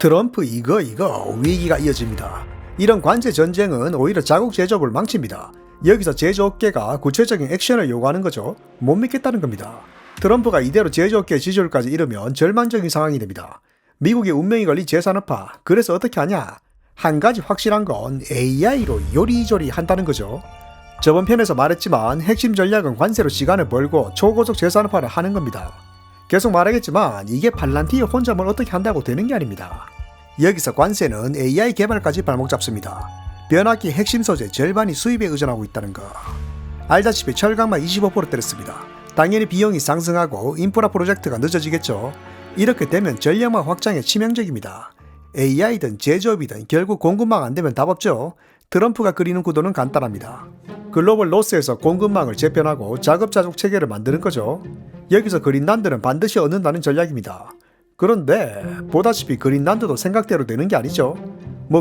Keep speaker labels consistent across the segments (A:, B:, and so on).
A: 트럼프 이거 위기가 이어집니다. 이런 관세 전쟁은 오히려 자국 제조업을 망칩니다. 여기서 제조업계가 구체적인 액션을 요구하는 거죠. 못 믿겠다는 겁니다. 트럼프가 이대로 제조업계 지지율까지 잃으면 절망적인 상황이 됩니다. 미국의 운명이 걸린 재산업화, 그래서 어떻게 하냐? 한 가지 확실한 건 AI로 요리조리 한다는 거죠. 저번 편에서 말했지만 핵심 전략은 관세로 시간을 벌고 초고속 재산업화를 하는 겁니다. 계속 말하겠지만 이게 팔란티어 혼자만 어떻게 한다고 되는 게 아닙니다. 여기서 관세는 AI 개발까지 발목 잡습니다. 변압기 핵심 소재 절반이 수입에 의존하고 있다는 거. 알다시피 철강만 25% 때렸습니다. 당연히 비용이 상승하고 인프라 프로젝트가 늦어지겠죠. 이렇게 되면 전력망 확장에 치명적입니다. AI든 제조업이든 결국 공급망 안 되면 답 없죠. 트럼프가 그리는 구도는 간단합니다. 글로벌 노스에서 공급망을 재편하고 자급자족 체계를 만드는 거죠. 여기서 그린란드는 반드시 얻는다는 전략입니다. 그런데 보다시피 그린란드도 생각대로 되는 게 아니죠.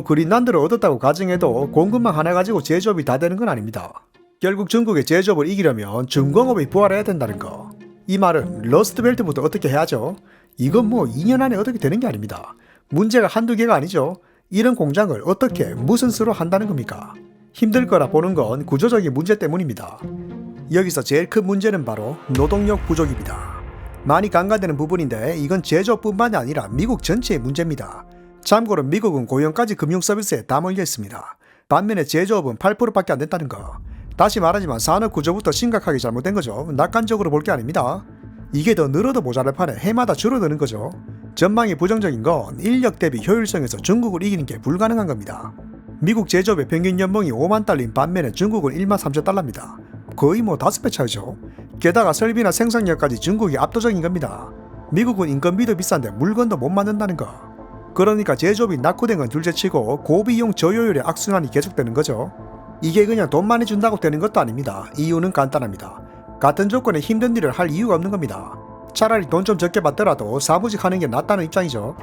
A: 그린란드를 얻었다고 가정해도 공급망 하나 가지고 제조업이 다 되는 건 아닙니다. 결국 중국의 제조업을 이기려면 중공업이 부활해야 된다는 거. 이 말은 러스트벨트부터 어떻게 해야죠? 이건 2년 안에 어떻게 되는 게 아닙니다. 문제가 한두 개가 아니죠. 이런 공장을 어떻게 무슨 수로 한다는 겁니까? 힘들 거라 보는 건 구조적인 문제 때문입니다. 여기서 제일 큰 문제는 바로 노동력 부족입니다. 많이 간과되는 부분인데 이건 제조업뿐만이 아니라 미국 전체의 문제입니다. 참고로 미국은 고용까지 금융 서비스에 다 몰려 있습니다. 반면에 제조업은 8%밖에 안 된다는 거. 다시 말하지만 산업 구조부터 심각하게 잘못된 거죠. 낙관적으로 볼 게 아닙니다. 이게 더 늘어도 모자랄 판에 해마다 줄어드는 거죠. 전망이 부정적인 건 인력 대비 효율성에서 중국을 이기는 게 불가능한 겁니다. 미국 제조업의 평균 연봉이 5만 달러인 반면에 중국은 1만 3천 달러입니다. 거의 5배 차이죠. 게다가 설비나 생산력까지 중국이 압도적인 겁니다. 미국은 인건비도 비싼데 물건도 못 만든다는 거. 그러니까 제조업이 낙후된 건 둘째치고 고비용 저효율의 악순환이 계속되는 거죠. 이게 그냥 돈 많이 준다고 되는 것도 아닙니다. 이유는 간단합니다. 같은 조건에 힘든 일을 할 이유가 없는 겁니다. 차라리 돈 좀 적게 받더라도 사무직 하는 게 낫다는 입장이죠.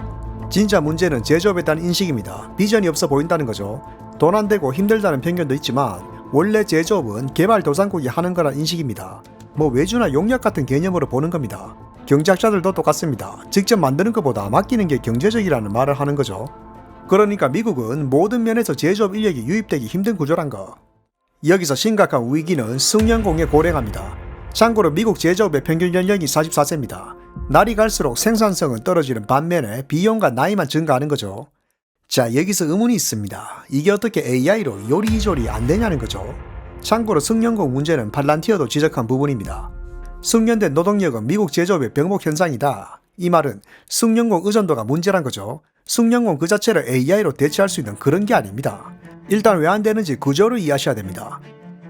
A: 진짜 문제는 제조업에 대한 인식입니다. 비전이 없어 보인다는 거죠. 돈 안 되고 힘들다는 편견도 있지만 원래 제조업은 개발도상국이 하는 거란 인식입니다. 외주나 용역 같은 개념으로 보는 겁니다. 경제학자들도 똑같습니다. 직접 만드는 것보다 맡기는 게 경제적이라는 말을 하는 거죠. 그러니까 미국은 모든 면에서 제조업 인력이 유입되기 힘든 구조란 거. 여기서 심각한 위기는 숙련공에 고령합니다. 참고로 미국 제조업의 평균 연령이 44세입니다. 날이 갈수록 생산성은 떨어지는 반면에 비용과 나이만 증가하는 거죠. 자, 여기서 의문이 있습니다. 이게 어떻게 AI로 요리조리 안 되냐는 거죠. 참고로 숙련공 문제는 팔란티어도 지적한 부분입니다. 숙련된 노동력은 미국 제조업의 병목 현상이다. 이 말은 숙련공 의존도가 문제란 거죠. 숙련공 그 자체를 AI로 대체할 수 있는 그런 게 아닙니다. 일단 왜 안 되는지 구조를 이해하셔야 됩니다.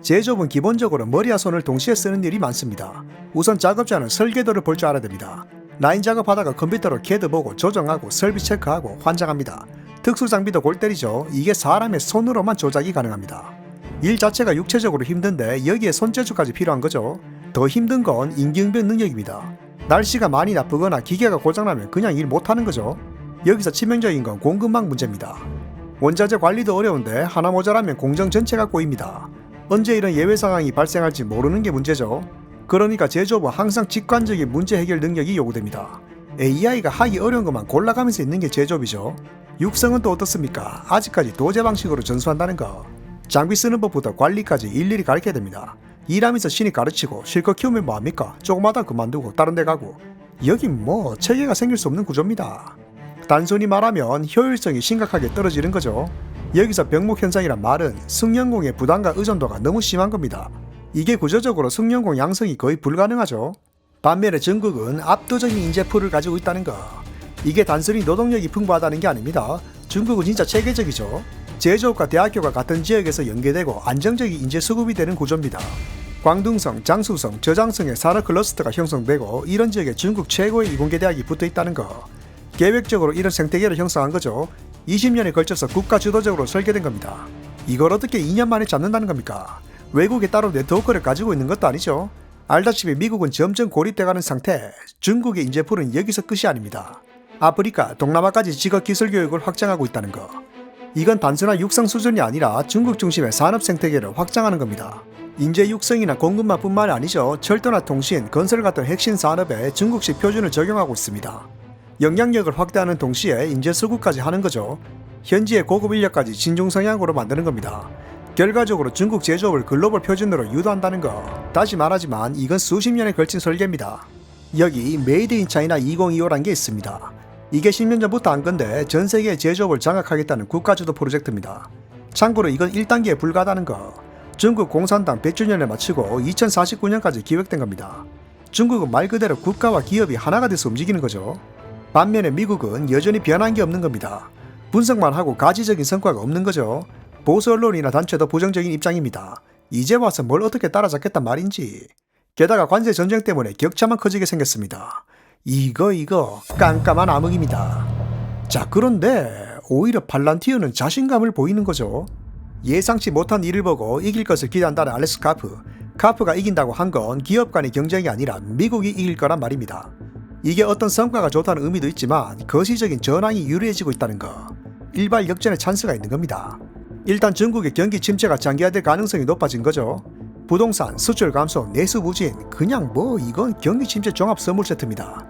A: 제조업은 기본적으로 머리와 손을 동시에 쓰는 일이 많습니다. 우선 작업자는 설계도를 볼 줄 알아야 됩니다. 라인 작업하다가 컴퓨터로 CAD 보고 조정하고 설비 체크하고 환장합니다. 특수 장비도 골 때리죠. 이게 사람의 손으로만 조작이 가능합니다. 일 자체가 육체적으로 힘든데 여기에 손재주까지 필요한 거죠. 더 힘든 건 임기응변 능력입니다. 날씨가 많이 나쁘거나 기계가 고장나면 그냥 일 못하는 거죠. 여기서 치명적인 건 공급망 문제입니다. 원자재 관리도 어려운데 하나 모자라면 공정 전체가 꼬입니다. 언제 이런 예외 상황이 발생할지 모르는 게 문제죠. 그러니까 제조업은 항상 직관적인 문제 해결 능력이 요구됩니다. AI가 하기 어려운 것만 골라가면서 있는 게 제조업이죠. 육성은 또 어떻습니까? 아직까지 도제 방식으로 전수한다는 거. 장비 쓰는 법부터 관리까지 일일이 가르쳐야 됩니다. 일하면서 신입 가르치고 실컷 키우면 뭐합니까? 조금하다 그만두고 다른 데 가고. 여긴 체계가 생길 수 없는 구조입니다. 단순히 말하면 효율성이 심각하게 떨어지는 거죠. 여기서 병목 현상이란 말은 숙련공의 부담과 의존도가 너무 심한 겁니다. 이게 구조적으로 숙련공 양성이 거의 불가능하죠. 반면에 중국은 압도적인 인재풀을 가지고 있다는 거. 이게 단순히 노동력이 풍부하다는 게 아닙니다. 중국은 진짜 체계적이죠. 제조업과 대학교가 같은 지역에서 연계되고 안정적인 인재 수급이 되는 구조입니다. 광둥성, 장수성, 저장성의 산업 클러스터가 형성되고 이런 지역에 중국 최고의 이공계 대학이 붙어 있다는 거. 계획적으로 이런 생태계를 형성한 거죠. 20년에 걸쳐서 국가 주도적으로 설계된 겁니다. 이걸 어떻게 2년 만에 잡는다는 겁니까? 외국에 따로 네트워크를 가지고 있는 것도 아니죠. 알다시피 미국은 점점 고립돼가는 상태, 중국의 인재풀은 여기서 끝이 아닙니다. 아프리카, 동남아까지 직업기술 교육을 확장하고 있다는 거. 이건 단순한 육성 수준이 아니라 중국 중심의 산업 생태계를 확장하는 겁니다. 인재 육성이나 공급만 뿐만이 아니죠. 철도나 통신, 건설 같은 핵심 산업에 중국식 표준을 적용하고 있습니다. 영향력을 확대하는 동시에 인재수급까지 하는 거죠. 현지의 고급 인력까지 진중 성향으로 만드는 겁니다. 결과적으로 중국 제조업을 글로벌 표준으로 유도한다는 거. 다시 말하지만 이건 수십 년에 걸친 설계입니다. 여기 메이드 인 차이나 2025란 게 있습니다. 이게 10년 전부터 한 건데 전 세계 제조업을 장악하겠다는 국가주도 프로젝트입니다. 참고로 이건 1단계에 불과하다는 거. 중국 공산당 100주년에 맞추고 2049년까지 기획된 겁니다. 중국은 말 그대로 국가와 기업이 하나가 돼서 움직이는 거죠. 반면에 미국은 여전히 변한 게 없는 겁니다. 분석만 하고 가지적인 성과가 없는 거죠. 보수 언론이나 단체도 부정적인 입장입니다. 이제 와서 뭘 어떻게 따라잡겠단 말인지. 게다가 관세 전쟁 때문에 격차만 커지게 생겼습니다. 이거 깜깜한 암흑입니다. 자, 그런데 오히려 팔란티어는 자신감을 보이는 거죠. 예상치 못한 일을 보고 이길 것을 기대한다는 알렉스 카프. 카프가 이긴다고 한 건 기업 간의 경쟁이 아니라 미국이 이길 거란 말입니다. 이게 어떤 성과가 좋다는 의미도 있지만 거시적인 전황이 유리해지고 있다는 거. 일발 역전의 찬스가 있는 겁니다. 일단 중국의 경기 침체가 장기화될 가능성이 높아진 거죠. 부동산, 수출 감소, 내수 부진, 그냥 이건 경기 침체 종합 선물 세트입니다.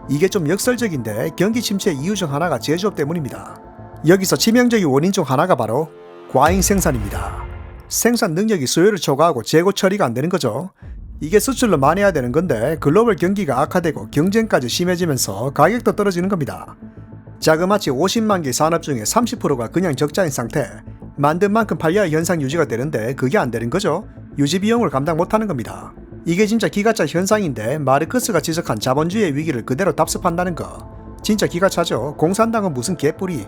A: 이게 좀 역설적인데 경기 침체의 이유 중 하나가 제조업 때문입니다. 여기서 치명적인 원인 중 하나가 바로 과잉 생산입니다. 생산 능력이 수요를 초과하고 재고 처리가 안 되는 거죠. 이게 수출로 만회해야 되는 건데 글로벌 경기가 악화되고 경쟁까지 심해지면서 가격도 떨어지는 겁니다. 자그마치 50만 개 산업 중에 30%가 그냥 적자인 상태. 만든 만큼 팔려야 현상 유지가 되는데 그게 안 되는 거죠. 유지 비용을 감당 못하는 겁니다. 이게 진짜 기가차 현상인데 마르크스가 지적한 자본주의의 위기를 그대로 답습한다는 거. 진짜 기가차죠. 공산당은 무슨 개뿔이.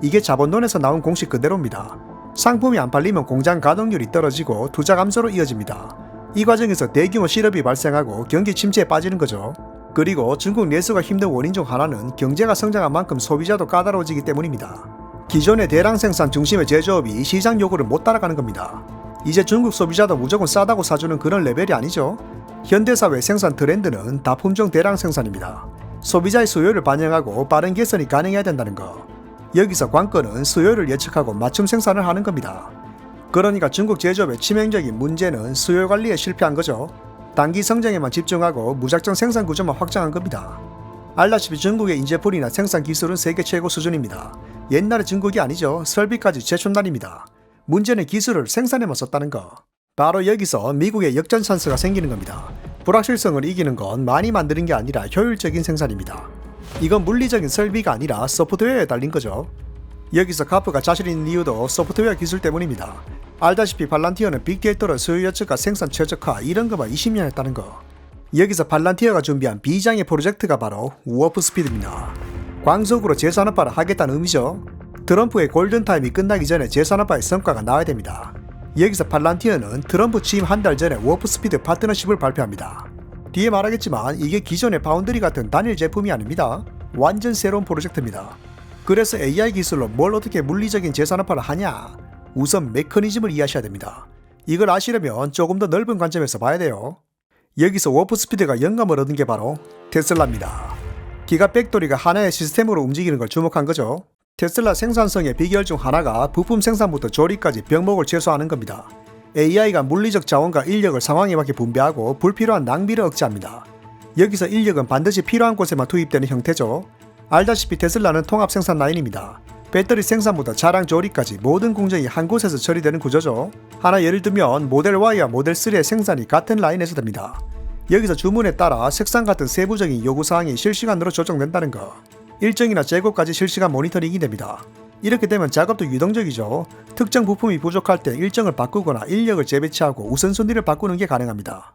A: 이게 자본론에서 나온 공식 그대로입니다. 상품이 안 팔리면 공장 가동률이 떨어지고 투자 감소로 이어집니다. 이 과정에서 대규모 실업이 발생하고 경기 침체에 빠지는 거죠. 그리고 중국 내수가 힘든 원인 중 하나는 경제가 성장한 만큼 소비자도 까다로워지기 때문입니다. 기존의 대량 생산 중심의 제조업이 시장 요구를 못 따라가는 겁니다. 이제 중국 소비자도 무조건 싸다고 사주는 그런 레벨이 아니죠. 현대사회 생산 트렌드는 다품종 대량 생산입니다. 소비자의 수요를 반영하고 빠른 개선이 가능해야 된다는 거. 여기서 관건은 수요를 예측하고 맞춤 생산을 하는 겁니다. 그러니까 중국 제조업의 치명적인 문제는 수요 관리에 실패한 거죠. 단기 성장에만 집중하고 무작정 생산 구조만 확장한 겁니다. 알다시피 중국의 인재풀이나 생산 기술은 세계 최고 수준입니다. 옛날의 중국이 아니죠. 설비까지 최첨단입니다. 문제는 기술을 생산에만 썼다는 거. 바로 여기서 미국의 역전 찬스가 생기는 겁니다. 불확실성을 이기는 건 많이 만드는 게 아니라 효율적인 생산입니다. 이건 물리적인 설비가 아니라 소프트웨어에 달린 거죠. 여기서 카프가 자신 있는 이유도 소프트웨어 기술 때문입니다. 알다시피 팔란티어는 빅데이터로 수요 예측과 생산 최적화 이런 거만 20년 했다는 거. 여기서 팔란티어가 준비한 비장의 프로젝트가 바로 워프스피드입니다. 광속으로 재산업화를 하겠다는 의미죠. 트럼프의 골든타임이 끝나기 전에 재산업화의 성과가 나와야 됩니다. 여기서 팔란티어는 트럼프 취임 한 달 전에 워프스피드 파트너십을 발표합니다. 뒤에 말하겠지만 이게 기존의 파운드리 같은 단일 제품이 아닙니다. 완전 새로운 프로젝트입니다. 그래서 AI 기술로 뭘 어떻게 물리적인 재산업화를 하냐? 우선 메커니즘을 이해하셔야 됩니다. 이걸 아시려면 조금 더 넓은 관점에서 봐야 돼요. 여기서 워프스피드가 영감을 얻은 게 바로 테슬라입니다. 기가팩토리가 하나의 시스템으로 움직이는 걸 주목한 거죠. 테슬라 생산성의 비결 중 하나가 부품 생산부터 조립까지 병목을 최소화하는 겁니다. AI가 물리적 자원과 인력을 상황에 맞게 분배하고 불필요한 낭비를 억제합니다. 여기서 인력은 반드시 필요한 곳에만 투입되는 형태죠. 알다시피 테슬라는 통합 생산 라인입니다. 배터리 생산부터 차량 조립까지 모든 공정이 한 곳에서 처리되는 구조죠. 하나 예를 들면 모델 Y와 모델 3의 생산이 같은 라인에서 됩니다. 여기서 주문에 따라 색상 같은 세부적인 요구사항이 실시간으로 조정된다는 거. 일정이나 재고까지 실시간 모니터링이 됩니다. 이렇게 되면 작업도 유동적이죠. 특정 부품이 부족할 때 일정을 바꾸거나 인력을 재배치하고 우선순위를 바꾸는 게 가능합니다.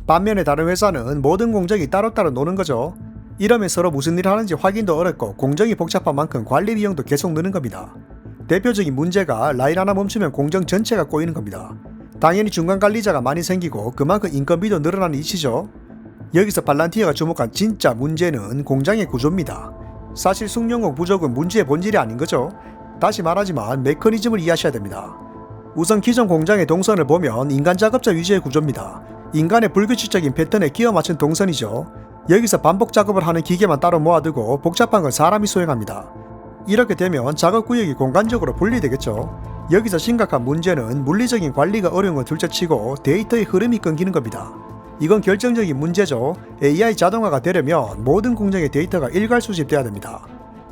A: 반면에 다른 회사는 모든 공정이 따로따로 노는 거죠. 이러면 서로 무슨 일을 하는지 확인도 어렵고 공정이 복잡한 만큼 관리 비용도 계속 느는 겁니다. 대표적인 문제가 라인 하나 멈추면 공정 전체가 꼬이는 겁니다. 당연히 중간 관리자가 많이 생기고 그만큼 인건비도 늘어나는 이치죠. 여기서 팔란티어가 주목한 진짜 문제는 공장의 구조입니다. 사실 숙련공 부족은 문제의 본질이 아닌 거죠. 다시 말하지만 메커니즘을 이해하셔야 됩니다. 우선 기존 공장의 동선을 보면 인간 작업자 위주의 구조입니다. 인간의 불규칙적인 패턴에 끼워 맞춘 동선이죠. 여기서 반복 작업을 하는 기계만 따로 모아두고 복잡한 건 사람이 수행합니다. 이렇게 되면 작업 구역이 공간적으로 분리되겠죠. 여기서 심각한 문제는 물리적인 관리가 어려운 건 둘째치고 데이터의 흐름이 끊기는 겁니다. 이건 결정적인 문제죠. AI 자동화가 되려면 모든 공정의 데이터가 일괄 수집돼야 됩니다.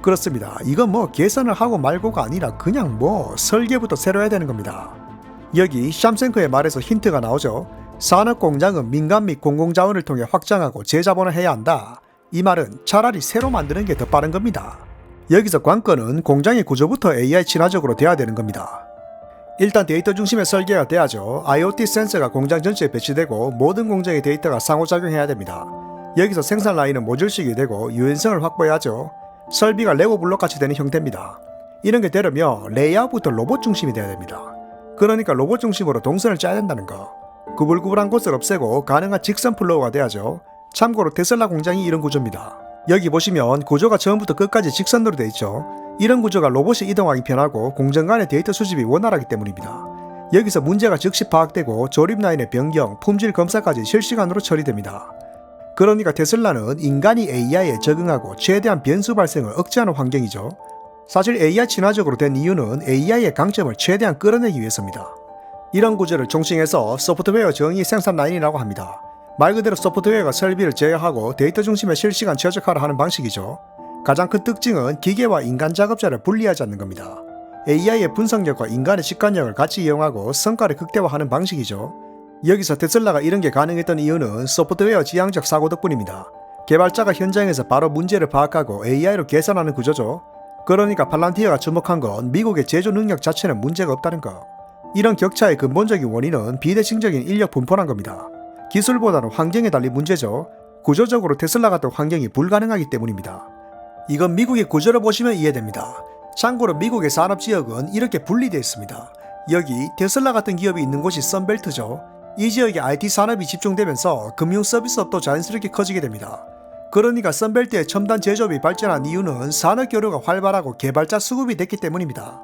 A: 그렇습니다. 이건 뭐 계산을 하고 말고가 아니라 그냥 뭐 설계부터 새로 해야 되는 겁니다. 여기 샴생크의 말에서 힌트가 나오죠. 산업공장은 민간 및 공공자원을 통해 확장하고 재자본을 해야 한다. 이 말은 차라리 새로 만드는 게 더 빠른 겁니다. 여기서 관건은 공장의 구조부터 AI 친화적으로 돼야 되는 겁니다. 일단 데이터 중심의 설계가 돼야죠. IoT 센서가 공장 전체에 배치되고 모든 공정의 데이터가 상호작용해야 됩니다. 여기서 생산 라인은 모듈식이 되고 유연성을 확보해야죠. 설비가 레고 블록 같이 되는 형태입니다. 이런 게 되려면 레이아웃부터 로봇 중심이 돼야 됩니다. 그러니까 로봇 중심으로 동선을 짜야 된다는 거. 구불구불한 곳을 없애고 가능한 직선 플로우가 돼야죠. 참고로 테슬라 공장이 이런 구조입니다. 여기 보시면 구조가 처음부터 끝까지 직선으로 되어 있죠. 이런 구조가 로봇이 이동하기 편하고 공정 간의 데이터 수집이 원활하기 때문입니다. 여기서 문제가 즉시 파악되고 조립 라인의 변경, 품질 검사까지 실시간으로 처리됩니다. 그러니까 테슬라는 인간이 AI에 적응하고 최대한 변수 발생을 억제하는 환경이죠. 사실 AI 친화적으로 된 이유는 AI의 강점을 최대한 끌어내기 위해서입니다. 이런 구조를 총칭해서 소프트웨어 정의 생산 라인이라고 합니다. 말 그대로 소프트웨어가 설비를 제어하고 데이터 중심의 실시간 최적화를 하는 방식이죠. 가장 큰 특징은 기계와 인간 작업자를 분리하지 않는 겁니다. AI의 분석력과 인간의 직관력을 같이 이용하고 성과를 극대화하는 방식이죠. 여기서 테슬라가 이런 게 가능했던 이유는 소프트웨어 지향적 사고 덕분입니다. 개발자가 현장에서 바로 문제를 파악하고 AI로 계산하는 구조죠. 그러니까 팔란티어가 주목한 건 미국의 제조 능력 자체는 문제가 없다는 거. 이런 격차의 근본적인 원인은 비대칭적인 인력 분포란 겁니다. 기술보다는 환경에 달린 문제죠. 구조적으로 테슬라 같은 환경이 불가능하기 때문입니다. 이건 미국의 구조를 보시면 이해됩니다. 참고로 미국의 산업지역은 이렇게 분리되어 있습니다. 여기 테슬라 같은 기업이 있는 곳이 선벨트죠. 이 지역에 IT 산업이 집중되면서 금융 서비스업도 자연스럽게 커지게 됩니다. 그러니까 선벨트의 첨단 제조업이 발전한 이유는 산업 교류가 활발하고 개발자 수급이 됐기 때문입니다.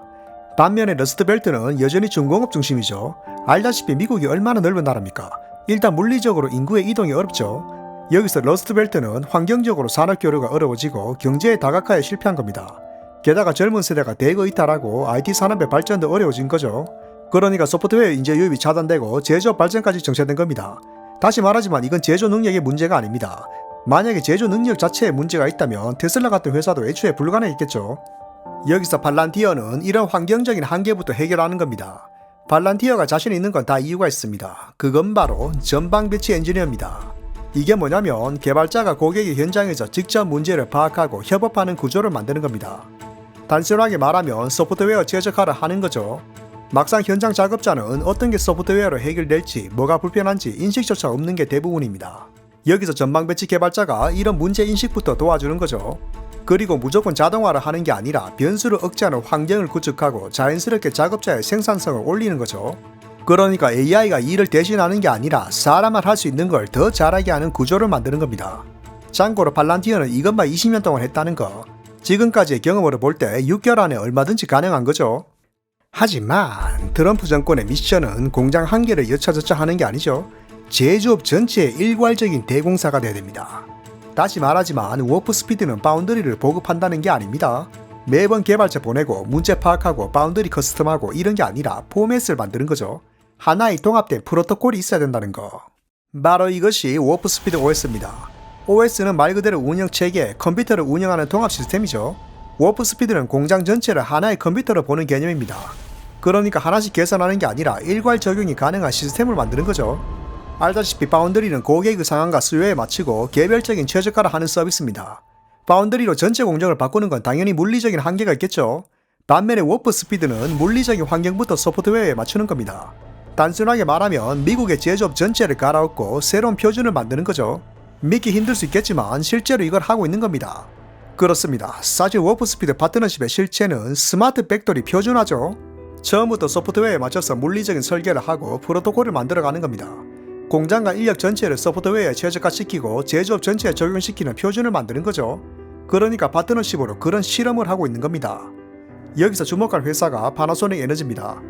A: 반면에 러스트벨트는 여전히 중공업 중심이죠. 알다시피 미국이 얼마나 넓은 나라입니까? 일단 물리적으로 인구의 이동이 어렵죠. 여기서 러스트벨트는 환경적으로 산업 교류가 어려워지고 경제의 다각화에 실패한 겁니다. 게다가 젊은 세대가 대거 이탈하고 IT 산업의 발전도 어려워진 거죠. 그러니까 소프트웨어 인재 유입이 차단되고 제조업 발전까지 정체된 겁니다. 다시 말하지만 이건 제조 능력의 문제가 아닙니다. 만약에 제조 능력 자체에 문제가 있다면 테슬라 같은 회사도 애초에 불가능했겠죠. 여기서 팔란티어는 이런 환경적인 한계부터 해결하는 겁니다. 팔란티어가 자신 있는 건 다 이유가 있습니다. 그건 바로 전방 배치 엔지니어입니다. 이게 뭐냐면 개발자가 고객의 현장에서 직접 문제를 파악하고 협업하는 구조를 만드는 겁니다. 단순하게 말하면 소프트웨어 최적화를 하는 거죠. 막상 현장 작업자는 어떤 게 소프트웨어로 해결될지 뭐가 불편한지 인식조차 없는 게 대부분입니다. 여기서 전방 배치 개발자가 이런 문제 인식부터 도와주는 거죠. 그리고 무조건 자동화를 하는 게 아니라 변수를 억제하는 환경을 구축하고 자연스럽게 작업자의 생산성을 올리는 거죠. 그러니까 AI가 일을 대신하는 게 아니라 사람만 할 수 있는 걸 더 잘하게 하는 구조를 만드는 겁니다. 참고로 팔란티어는 이것만 20년 동안 했다는 거. 지금까지의 경험으로 볼 때 6개월 안에 얼마든지 가능한 거죠. 하지만 트럼프 정권의 미션은 공장 한 개를 여차저차 하는 게 아니죠. 제조업 전체의 일괄적인 대공사가 돼야 됩니다. 다시 말하지만 워프 스피드는 바운더리를 보급한다는 게 아닙니다. 매번 개발자 보내고 문제 파악하고 바운더리 커스텀하고 이런 게 아니라 포맷을 만드는 거죠. 하나의 통합된 프로토콜이 있어야 된다는 거. 바로 이것이 워프 스피드 OS입니다. OS는 말 그대로 운영체계, 컴퓨터를 운영하는 통합 시스템이죠. 워프 스피드는 공장 전체를 하나의 컴퓨터로 보는 개념입니다. 그러니까 하나씩 계산하는 게 아니라 일괄 적용이 가능한 시스템을 만드는 거죠. 알다시피 바운더리는 고객의 상황과 수요에 맞추고 개별적인 최적화를 하는 서비스입니다. 바운더리로 전체 공정을 바꾸는 건 당연히 물리적인 한계가 있겠죠. 반면에 워프 스피드는 물리적인 환경부터 소프트웨어에 맞추는 겁니다. 단순하게 말하면 미국의 제조업 전체를 갈아엎고 새로운 표준을 만드는 거죠. 믿기 힘들 수 있겠지만 실제로 이걸 하고 있는 겁니다. 그렇습니다. 사실 워프 스피드 파트너십의 실체는 스마트 팩토리 표준화죠. 처음부터 소프트웨어에 맞춰서 물리적인 설계를 하고 프로토콜을 만들어가는 겁니다. 공장과 인력 전체를 소프트웨어에 최적화시키고 제조업 전체에 적용시키는 표준을 만드는 거죠. 그러니까 파트너십으로 그런 실험을 하고 있는 겁니다. 여기서 주목할 회사가 파나소닉 에너지입니다.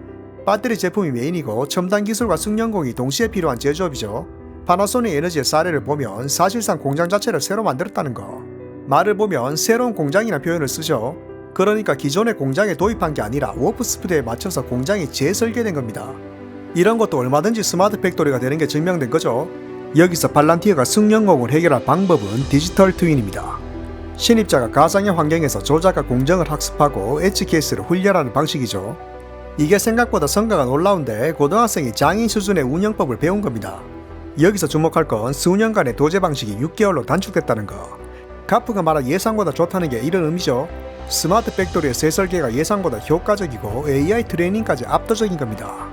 A: 배터리 제품이 메인이고 첨단 기술과 숙련공이 동시에 필요한 제조업이죠. 파나소닉 에너지의 사례를 보면 사실상 공장 자체를 새로 만들었다는 거. 말을 보면 새로운 공장이라는 표현을 쓰죠. 그러니까 기존의 공장에 도입한 게 아니라 워프 스피드에 맞춰서 공장이 재설계된 겁니다. 이런 것도 얼마든지 스마트 팩토리가 되는 게 증명된 거죠. 여기서 팔란티어가 숙련공을 해결할 방법은 디지털 트윈입니다. 신입자가 가상의 환경에서 조작과 공정을 학습하고 엣지 케이스를 훈련하는 방식이죠. 이게 생각보다 성과가 놀라운데 고등학생이 장인 수준의 운영법을 배운 겁니다. 여기서 주목할 건 수년간의 도제 방식이 6개월로 단축됐다는 거. 카프가 말한 예상보다 좋다는 게 이런 의미죠. 스마트 팩토리의 새 설계가 예상보다 효과적이고 AI 트레이닝까지 압도적인 겁니다.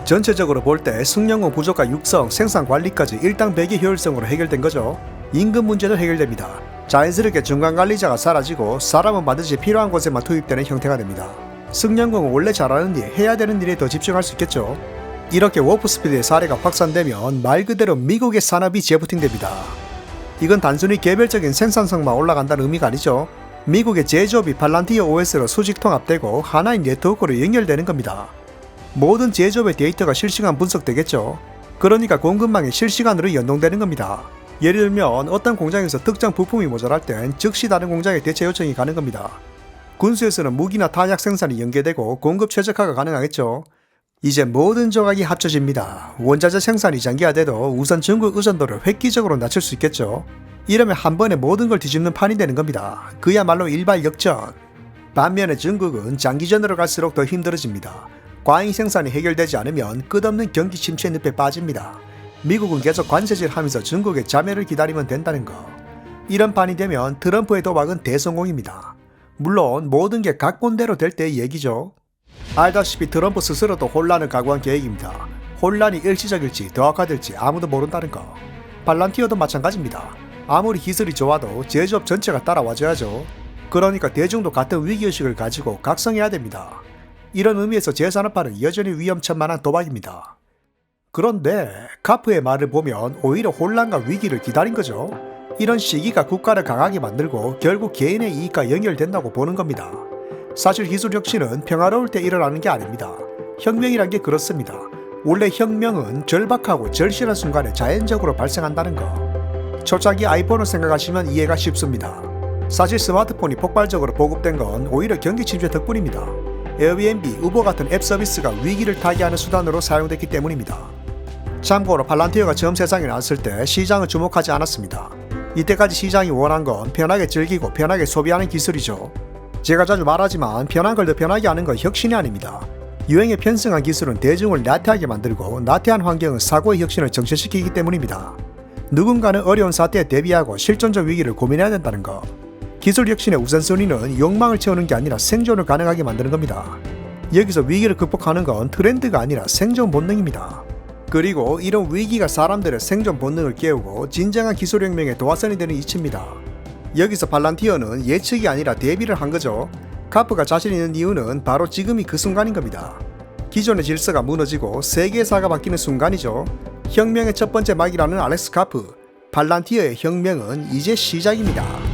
A: 전체적으로 볼 때 숙련공 부족과 육성, 생산 관리까지 일당백의 효율성으로 해결된 거죠. 임금 문제도 해결됩니다. 자연스럽게 중간 관리자가 사라지고 사람은 반드시 필요한 곳에만 투입되는 형태가 됩니다. 숙련공은 원래 잘하는 일, 해야 되는 일에 더 집중할 수 있겠죠. 이렇게 워프스피드의 사례가 확산되면 말 그대로 미국의 산업이 재부팅됩니다. 이건 단순히 개별적인 생산성만 올라간다는 의미가 아니죠. 미국의 제조업이 팔란티어 OS로 수직 통합되고 하나의 네트워크로 연결되는 겁니다. 모든 제조업의 데이터가 실시간 분석되겠죠. 그러니까 공급망이 실시간으로 연동되는 겁니다. 예를 들면 어떤 공장에서 특정 부품이 모자랄 땐 즉시 다른 공장에 대체 요청이 가는 겁니다. 군수에서는 무기나 탄약 생산이 연계되고 공급 최적화가 가능하겠죠. 이제 모든 조각이 합쳐집니다. 원자재 생산이 장기화돼도 우선 중국 의존도를 획기적으로 낮출 수 있겠죠. 이러면 한 번에 모든 걸 뒤집는 판이 되는 겁니다. 그야말로 일발역전. 반면에 중국은 장기전으로 갈수록 더 힘들어집니다. 과잉 생산이 해결되지 않으면 끝없는 경기 침체 늪에 빠집니다. 미국은 계속 관세질 하면서 중국의 자멸을 기다리면 된다는 거. 이런 판이 되면 트럼프의 도박은 대성공입니다. 물론 모든 게 각본대로 될 때의 얘기죠. 알다시피 트럼프 스스로도 혼란을 각오한 계획입니다. 혼란이 일시적일지 더 악화될지 아무도 모른다는 거. 팔란티어도 마찬가지입니다. 아무리 기술이 좋아도 제조업 전체가 따라와줘야죠. 그러니까 대중도 같은 위기의식을 가지고 각성해야 됩니다. 이런 의미에서 제산업화는 여전히 위험천만한 도박입니다. 그런데 카프의 말을 보면 오히려 혼란과 위기를 기다린 거죠. 이런 시기가 국가를 강하게 만들고 결국 개인의 이익과 연결된다고 보는 겁니다. 사실 기술 혁신은 평화로울 때 일어나는 게 아닙니다. 혁명이란 게 그렇습니다. 원래 혁명은 절박하고 절실한 순간에 자연적으로 발생한다는 거. 초창기 아이폰을 생각하시면 이해가 쉽습니다. 사실 스마트폰이 폭발적으로 보급된 건 오히려 경기 침체 덕분입니다. 에어비앤비, 우버 같은 앱 서비스가 위기를 타개하는 수단으로 사용됐기 때문입니다. 참고로 팔란티어가 처음 세상에 나왔을 때 시장을 주목하지 않았습니다. 이때까지 시장이 원한 건 편하게 즐기고 편하게 소비하는 기술이죠. 제가 자주 말하지만 편한 걸 더 편하게 하는 건 혁신이 아닙니다. 유행에 편승한 기술은 대중을 나태하게 만들고 나태한 환경은 사고의 혁신을 정체시키기 때문입니다. 누군가는 어려운 사태에 대비하고 실존적 위기를 고민해야 된다는 것. 기술 혁신의 우선순위는 욕망을 채우는 게 아니라 생존을 가능하게 만드는 겁니다. 여기서 위기를 극복하는 건 트렌드가 아니라 생존 본능입니다. 그리고 이런 위기가 사람들의 생존 본능을 깨우고 진정한 기술혁명의 도화선이 되는 이치입니다. 여기서 팔란티어는 예측이 아니라 대비를 한 거죠. 카프가 자신 있는 이유는 바로 지금이 그 순간인 겁니다. 기존의 질서가 무너지고 세계사가 바뀌는 순간이죠. 혁명의 첫 번째 막이라는 알렉스 카프. 팔란티어의 혁명은 이제 시작입니다.